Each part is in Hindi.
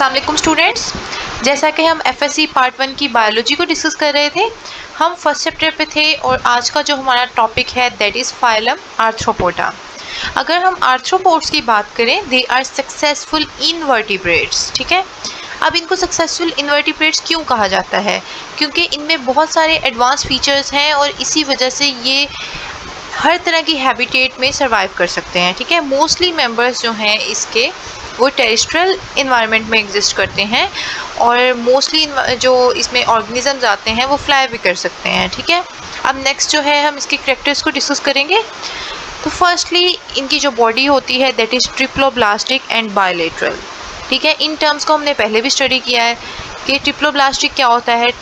अस्सलाम वालेकुम स्टूडेंट्स, जैसा कि हम एफएससी पार्ट 1 की बायोलॉजी को डिस्कस कर रहे थे, हम फर्स्ट चैप्टर पे थे और आज का जो हमारा टॉपिक है दैट इज़ फाइलम आर्थ्रोपोडा। अगर हम आर्थ्रोपोड्स की बात करें, दे आर सक्सेसफुल इनवर्टिब्रेट्स। ठीक है, अब इनको सक्सेसफुल इनवर्टिब्रेट्स क्यों कहा जाता है? क्योंकि इनमें बहुत सारे एडवांस फीचर्स हैं और इसी वजह से ये हर तरह की हैबिटेट में सर्वाइव कर सकते हैं। ठीक है, मोस्टली मेंबर्स जो हैं इसके वो टेरेस्ट्रियल इन्वायरमेंट में एग्जिस्ट करते हैं और मोस्टली जो इसमें ऑर्गेनिजम्स आते हैं वो फ्लाई भी कर सकते हैं। ठीक है, अब नेक्स्ट जो है हम इसके कैरेक्टर्स को डिस्कस करेंगे। तो फर्स्टली इनकी जो बॉडी होती है that is triploblastic and bilateral. ठीक है, इन टर्म्स को हमने पहले भी स्टडी किया है कि ट्रिप्लोब्लास्टिक क्या होता है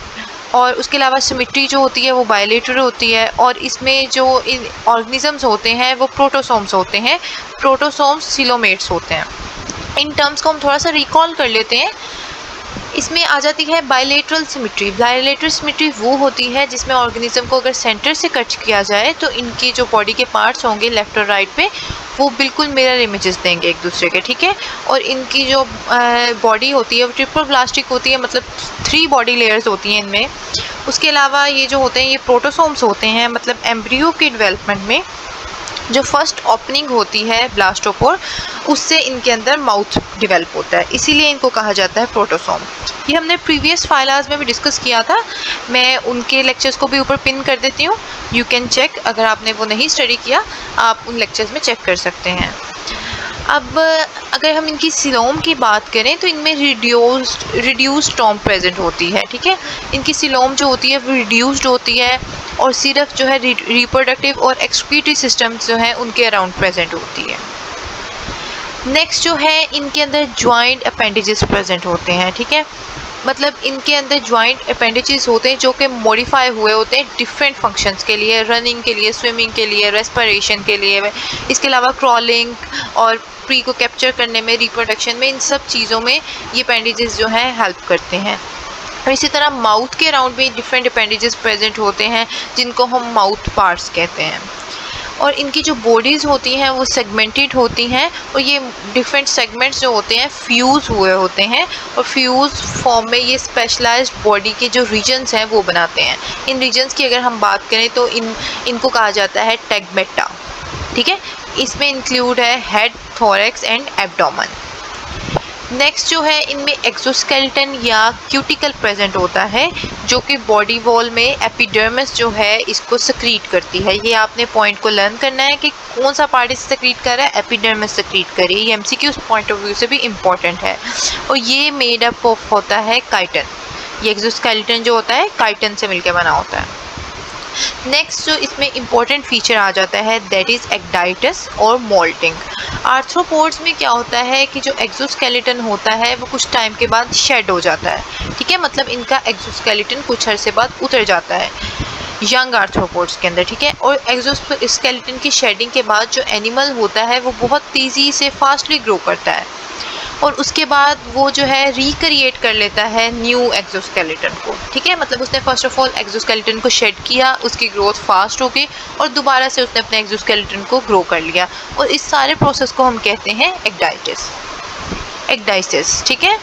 और उसके अलावा सिमेट्री जो होती है वो बायलेटरल होती है और इसमें जो ऑर्गेनिजम्स होते हैं वो प्रोटोसोम्स होते हैं, प्रोटोसोम्स सिलोमेट्स होते हैं। इन टर्म्स को हम थोड़ा सा रिकॉल कर लेते हैं। इसमें आ जाती है बायलेटरल सिमेट्री। बायलेटरल सिमेट्री वो होती है जिसमें ऑर्गेनिज्म को अगर सेंटर से कट किया जाए तो इनकी जो बॉडी के पार्ट्स होंगे लेफ्ट और राइट पे वो बिल्कुल मिरर इमेजेस देंगे एक दूसरे के। ठीक है, और इनकी जो बॉडी होती है वो ट्रिप्लोब्लास्टिक होती है, मतलब 3 बॉडी लेयर्स होती हैं इनमें। उसके अलावा ये जो होते हैं ये प्रोटोसोम्स होते हैं, मतलब एम्ब्रियो के डेवलपमेंट में जो फर्स्ट ओपनिंग होती है ब्लास्टोपोर उससे इनके अंदर माउथ डेवलप होता है, इसीलिए इनको कहा जाता है प्रोटोसोम। ये हमने प्रीवियस फाइलास में भी डिस्कस किया था, मैं उनके लेक्चर्स को भी ऊपर पिन कर देती हूँ, यू कैन चेक। अगर आपने वो नहीं स्टडी किया आप उन लेक्चर्स में चेक कर सकते हैं। अब अगर हम इनकी सिलोम की बात करें तो इनमें रिड्यूस्ड टॉम प्रेजेंट होती है। ठीक है, इनकी सिलोम जो होती है वो रिड्यूस्ड होती है और सिर्फ जो है रिप्रोडक्टिव और एक्सक्रीटरी सिस्टम्स जो हैं उनके अराउंड प्रेजेंट होती है। नेक्स्ट जो है इनके अंदर ज्वाइंट अपेंडेजेस प्रेजेंट होते हैं। ठीक है, मतलब इनके अंदर ज्वाइंट अपेंडेजेस होते हैं जो कि मॉडिफाई हुए होते हैं डिफरेंट फंक्शंस के लिए, रनिंग के लिए, स्विमिंग के लिए, रेस्पिरेशन के लिए, इसके अलावा क्रॉलिंग और प्री को कैप्चर करने में, रिप्रोडक्शन में, इन सब चीज़ों में ये अपेंडेजेस जो हैं हेल्प करते हैं। और इसी तरह माउथ के अराउंड भी डिफरेंट अपेंडेजेस प्रेजेंट होते हैं जिनको हम माउथ पार्ट्स कहते हैं। और इनकी जो बॉडीज़ होती हैं वो सेगमेंटेड होती हैं और ये डिफरेंट सेगमेंट्स जो होते हैं फ्यूज़ हुए होते हैं और फ्यूज़ फॉर्म में ये स्पेशलाइज्ड बॉडी के जो रीजन्स हैं वो बनाते हैं। इन रीजन्स की अगर हम बात करें तो इनको कहा जाता है टेगमेटा। ठीक है, इसमें इंक्लूड है head, thorax and abdomen. Next जो है इनमें एक्सोस्केलेटन या क्यूटिकल प्रेजेंट होता है जो कि बॉडी वॉल में एपिडर्मिस जो है इसको सक्रीट करती है। ये आपने पॉइंट को लर्न करना है कि कौन सा पार्ट इसे सक्रीट कर रहा है, एपिडर्मिस सक्रीट कर रही है। ये एमसीक्यू पॉइंट ऑफ व्यू से भी इम्पॉर्टेंट है और ये मेड अप ऑफ होता है काइटन। ये एक्सोस्केलेटन जो होता है काइटन से मिलकर बना होता है। नेक्स्ट जो इसमें इम्पॉर्टेंट फीचर आ जाता है दैट इज़ एक्डाइटिस और मोल्टिंग। आर्थ्रोपोड्स में क्या होता है कि जो एक्सोस्केलेटन होता है वो कुछ टाइम के बाद शेड हो जाता है। ठीक है, मतलब इनका एक्सोस्केलेटन कुछ अर्से बाद उतर जाता है यंग आर्थ्रोपोड्स के अंदर। ठीक है, और एक्सोस्केलेटन की शेडिंग के बाद जो एनिमल होता है वो बहुत तेज़ी से फास्टली ग्रो करता है और उसके बाद वो जो है रिक्रिएट कर लेता है न्यू एक्सोस्केलेटन को। ठीक है, मतलब उसने फर्स्ट ऑफ ऑल एक्सोस्केलेटन को शेड किया, उसकी ग्रोथ फास्ट हो गई और दोबारा से उसने अपने एक्सोस्केलेटन को ग्रो कर लिया और इस सारे प्रोसेस को हम कहते हैं एक्डाइसिस। ठीक है,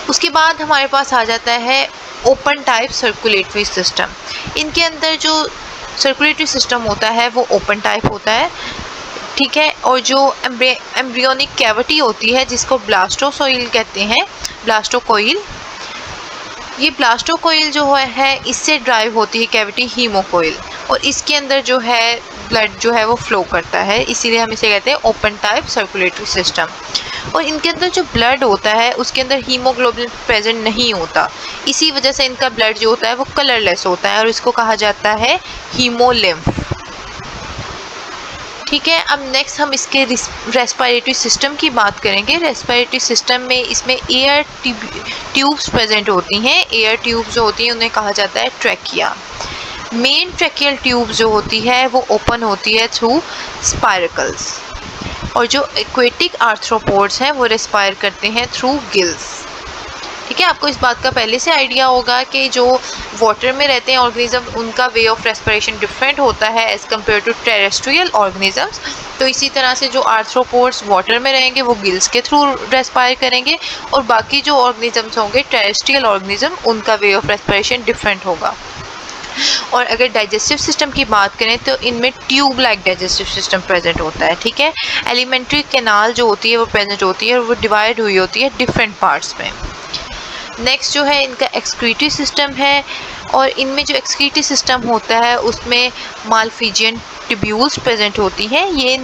उसके बाद हमारे पास आ जाता है ओपन टाइप सर्कुलेटरी सिस्टम। इनके अंदर जो सर्कुलेटरी सिस्टम होता है वो ओपन टाइप होता है। ठीक है, और जो एम्ब्रियोनिक कैविटी होती है जिसको ब्लास्टोसोइल कहते हैं, ब्लास्टोकोइल, ये ब्लास्टोकोइल जो है इससे ड्राइव होती है कैविटी हीमोकोइल और इसके अंदर जो है ब्लड जो है वो फ्लो करता है, इसीलिए हम इसे कहते हैं ओपन टाइप सर्कुलेटरी सिस्टम। और इनके अंदर जो ब्लड होता है उसके अंदर हीमोग्लोबिन प्रेजेंट नहीं होता, इसी वजह से इनका ब्लड जो होता है वो कलरलेस होता है और इसको कहा जाता है हीमोलिम्फ। ठीक है, अब नेक्स्ट हम इसके रेस्पिरेटरी सिस्टम की बात करेंगे। रेस्पिरेटरी सिस्टम में इसमें एयर ट्यूब्स प्रेजेंट होती हैं। एयर ट्यूब्स जो होती हैं उन्हें कहा जाता है ट्रैकिया। मेन ट्रैकियल ट्यूब जो होती है वो ओपन होती है थ्रू स्पाइरकल्स और जो एक्वेटिक आर्थ्रोपोड्स हैं वो रेस्पायर करते हैं थ्रू गिल्स। ठीक ठीक है, आपको इस बात का पहले से आइडिया होगा कि जो वाटर में रहते हैं ऑर्गेनिज्म उनका वे ऑफ रेस्पिरेशन डिफरेंट होता है as compared to terrestrial organisms. तो इसी तरह से जो आर्थ्रोपोड्स वाटर में रहेंगे वो गिल्स के थ्रू रेस्पायर करेंगे, और बाकी जो ऑर्गेनिजम्स होंगे टेरेस्ट्रियल ऑर्गेनिज्म उनका वे ऑफ रेस्पिरेशन डिफरेंट होगा। और अगर डाइजेस्टिव सिस्टम की बात करें तो इनमें tube like digestive system present होता है। ठीक है, एलिमेंट्री कैनाल जो होती है वो प्रेजेंट होती है और वो डिवाइड हुई होती है डिफरेंट पार्ट्स में। नेक्स्ट जो है इनका एक्सक्रीटरी सिस्टम है, और इनमें जो एक्सक्रीटरी सिस्टम होता है उसमें मालफिजियन ट्यूब्यूल्स प्रेजेंट होती हैं। ये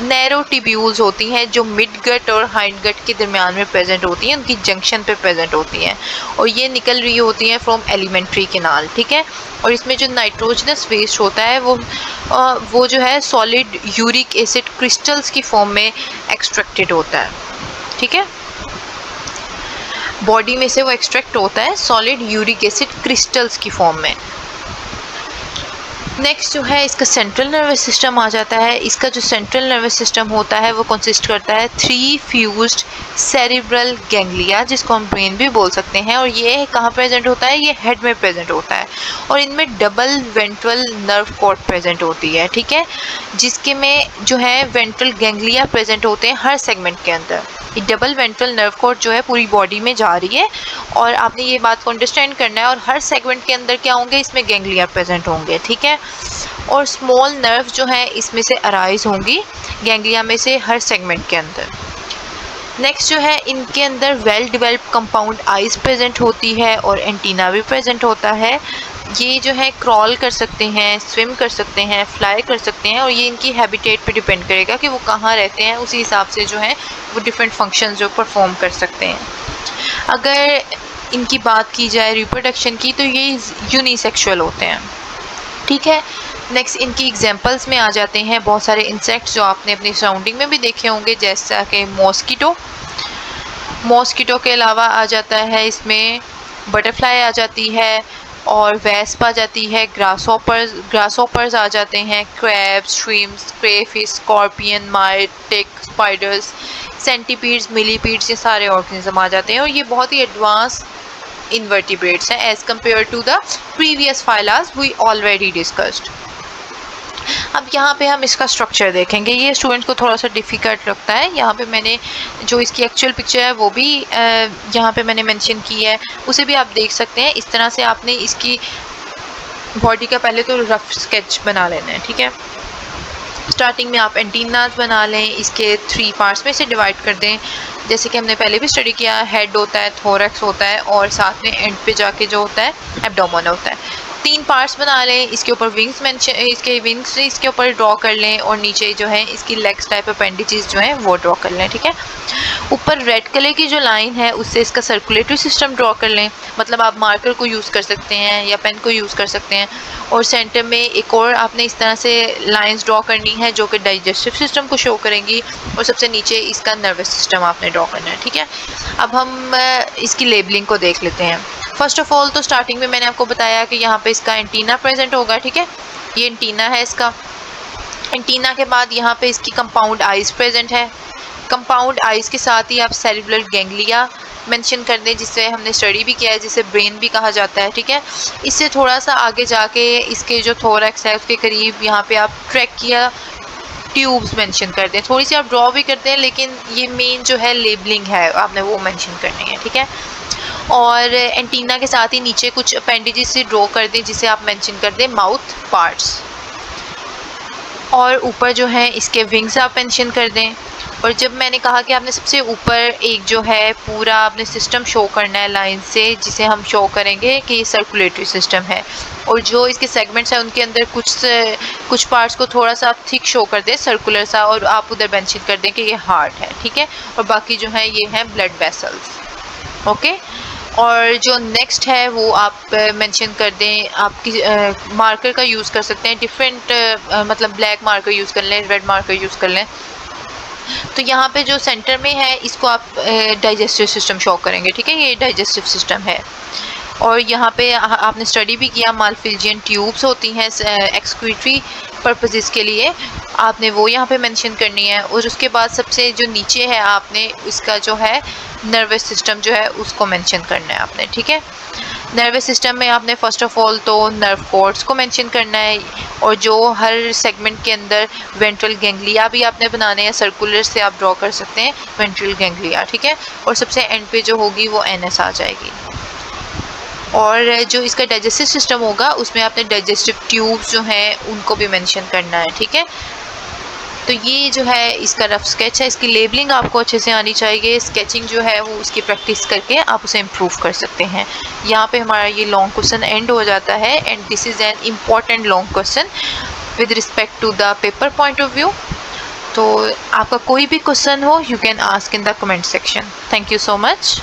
नैरो ट्यूब्यूल्स होती हैं जो मिड गट और हाइंड गट के दरमियान में प्रेजेंट होती हैं, उनकी जंक्शन पे प्रेजेंट होती हैं, और ये निकल रही होती हैं फ्रॉम एलिमेंट्री कैनाल। ठीक है, और इसमें जो नाइट्रोजनस वेस्ट होता है वो जो है सॉलिड यूरिक एसिड क्रिस्टल्स की फॉर्म में एक्सट्रैक्टेड होता है। ठीक है, बॉडी में से वो एक्सट्रैक्ट होता है सॉलिड यूरिक एसिड क्रिस्टल्स की फॉर्म में। नेक्स्ट जो है इसका सेंट्रल नर्वस सिस्टम आ जाता है। इसका जो सेंट्रल नर्वस सिस्टम होता है वो कंसिस्ट करता है 3 फ्यूज्ड सेरिब्रल गैंग्लिया, जिसको हम ब्रेन भी बोल सकते हैं, और ये कहाँ प्रेजेंट होता है, ये हेड में प्रेजेंट होता है, और इनमें double ventral nerve cord present होती है। ठीक है, जिसके में जो है वेंट्रल गैंग्लिया प्रेजेंट होते हैं हर सेगमेंट के अंदर। ये डबल वेंट्रल नर्व कॉर्ड जो है पूरी बॉडी में जा रही है, और आपने ये बात को अंडरस्टैंड करना है, और हर सेगमेंट के अंदर क्या होंगे, इसमें गैंग्लिया प्रेजेंट होंगे। ठीक है, और स्मॉल नर्व जो है इसमें से अराइज होंगी गैंग्लिया में से हर सेगमेंट के अंदर। नेक्स्ट जो है इनके अंदर well developed compound eyes present होती है, और एंटीना भी प्रेजेंट होता है। ये जो है क्रॉल कर सकते हैं, स्विम कर सकते हैं, फ्लाई कर सकते हैं, और ये इनकी हैबिटेट पे डिपेंड करेगा कि वो कहाँ रहते हैं, उसी हिसाब से जो है वो डिफरेंट फंक्शंस जो परफॉर्म कर सकते हैं। अगर इनकी बात की जाए रिप्रोडक्शन की तो ये यूनिसेक्सुअल होते हैं। ठीक है, नेक्स्ट इनकी एग्जांपल्स में आ जाते हैं बहुत सारे इंसेक्ट्स जो आपने अपनी सराउंडिंग में भी देखे होंगे, जैसा कि मॉस्किटो के अलावा आ जाता है इसमें बटरफ्लाई आ जाती है, और वेस्प आ जाती है, ग्रासहोपर्स आ जाते हैं, क्रैब्स, श्रिम्प्स, क्रेफिश, स्कॉर्पियन, माइटिक, स्पाइडर्स, सेंटीपीड्स, मिलीपीड्स, ये सारे ऑर्गेनिज्म आ जाते हैं, और ये बहुत ही एडवांस इनवर्टिब्रेट्स हैं as compare to the previous phylas we already discussed. अब यहाँ पे हम इसका स्ट्रक्चर देखेंगे। ये स्टूडेंट को थोड़ा सा डिफ़िकल्ट लगता है। यहाँ पे मैंने जो इसकी एक्चुअल पिक्चर है वो भी यहाँ पे मैंने मेंशन की है, उसे भी आप देख सकते हैं। इस तरह से आपने इसकी बॉडी का पहले तो रफ स्केच बना लेना है। ठीक है, स्टार्टिंग में आप एंटीनास बना लें, इसके 3 पार्ट्स में से डिवाइड कर दें, जैसे कि हमने पहले भी स्टडी किया। हेड होता है, थोरैक्स होता है, और साथ में एंड पे जाके जो होता है एब्डोमेन होता है। 3 पार्ट्स बना लें, इसके ऊपर इसके विंग्स इसके ऊपर ड्रॉ कर लें, और नीचे जो है इसकी लेग्स टाइप अपेंडिजेस जो हैं वो ड्रॉ कर लें। ठीक है, ऊपर रेड कलर की जो लाइन है उससे इसका सर्कुलेटरी सिस्टम ड्रॉ कर लें, मतलब आप मार्कर को यूज़ कर सकते हैं या पेन को यूज़ कर सकते हैं। और सेंटर में एक और आपने इस तरह से लाइंस ड्रॉ करनी है जो कि डाइजेस्टिव सिस्टम को शो करेंगी, और सबसे नीचे इसका नर्वस सिस्टम आपने ड्रॉ करना है। ठीक है, अब हम इसकी लेबलिंग को देख लेते हैं। फर्स्ट ऑफ ऑल तो स्टार्टिंग में मैंने आपको बताया कि यहाँ पे इसका एंटीना प्रेजेंट होगा। ठीक है, ये एंटीना है इसका। एंटीना के बाद यहाँ पे इसकी कंपाउंड आइज प्रेजेंट है। कंपाउंड आइज के साथ ही आप सेरिब्रल गैंग्लिया मेंशन कर दें, जिससे हमने स्टडी भी किया है, जिसे ब्रेन भी कहा जाता है। ठीक है, इससे थोड़ा सा आगे जाके इसके जो थोरैक्स है उसके करीब यहाँ पे आप ट्रैकिया ट्यूब्स मेंशन कर दें। थोड़ी सी आप ड्रॉ भी करते हैं, लेकिन ये मेन जो है लेबलिंग है आपने वो मेंशन करनी है। ठीक है, और एंटीना के साथ ही नीचे कुछ अपेंडिजेस से ड्रॉ कर दें, जिसे आप मेंशन कर दें माउथ पार्ट्स, और ऊपर जो है इसके विंग्स आप मेंशन कर दें। और जब मैंने कहा कि आपने सबसे ऊपर एक जो है पूरा आपने सिस्टम शो करना है लाइन से, जिसे हम शो करेंगे कि ये सर्कुलेटरी सिस्टम है, और जो इसके सेगमेंट्स हैं उनके अंदर कुछ पार्ट्स को थोड़ा सा आप थिक शो कर दें, सर्कुलर सा, और आप उधर मेंशन कर दें कि ये हार्ट है। ठीक है, और बाकी जो है ये हैं ब्लड वेसल्स। ओके, और जो नेक्स्ट है वो आप मेंशन कर दें, आपकी मार्कर का यूज़ कर सकते हैं, डिफरेंट मतलब ब्लैक मार्कर यूज़ कर लें, रेड मार्कर यूज़ कर लें। तो यहाँ पे जो सेंटर में है इसको आप डाइजेस्टिव सिस्टम शो करेंगे। ठीक है, ये डाइजेस्टिव सिस्टम है। और यहाँ पे आपने स्टडी भी किया मालफिजियन ट्यूब्स होती हैं एक्सक्रीटरी पर्पसेस के लिए, आपने वो यहाँ पे मेंशन करनी है। और उसके बाद सबसे जो नीचे है आपने इसका जो है नर्वस सिस्टम जो है उसको मेंशन करना है आपने, ठीक है। नर्वस सिस्टम में आपने फर्स्ट ऑफ ऑल तो नर्व कॉर्ड्स को मेंशन करना है, और जो हर सेगमेंट के अंदर वेंट्रल गैंग्लिया भी आपने बनाने हैं, सर्कुलर से आप ड्रॉ कर सकते हैं वेंट्रल गैंग्लिया, ठीक है। और सबसे एंड पे जो होगी वो एनएस आ जाएगी। और जो इसका डाइजेस्टिव सिस्टम होगा उसमें आपने डाइजेस्टिव ट्यूब्स जो हैं उनको भी मेंशन करना है, ठीक है। तो ये जो है इसका रफ स्केच है, इसकी लेबलिंग आपको अच्छे से आनी चाहिए। स्केचिंग जो है वो उसकी प्रैक्टिस करके आप उसे इम्प्रूव कर सकते हैं। यहाँ पे हमारा ये लॉन्ग क्वेश्चन एंड हो जाता है, and this is an important long question with respect to the paper point of view. तो आपका कोई भी क्वेश्चन हो, you can ask in the comment section. Thank you so much.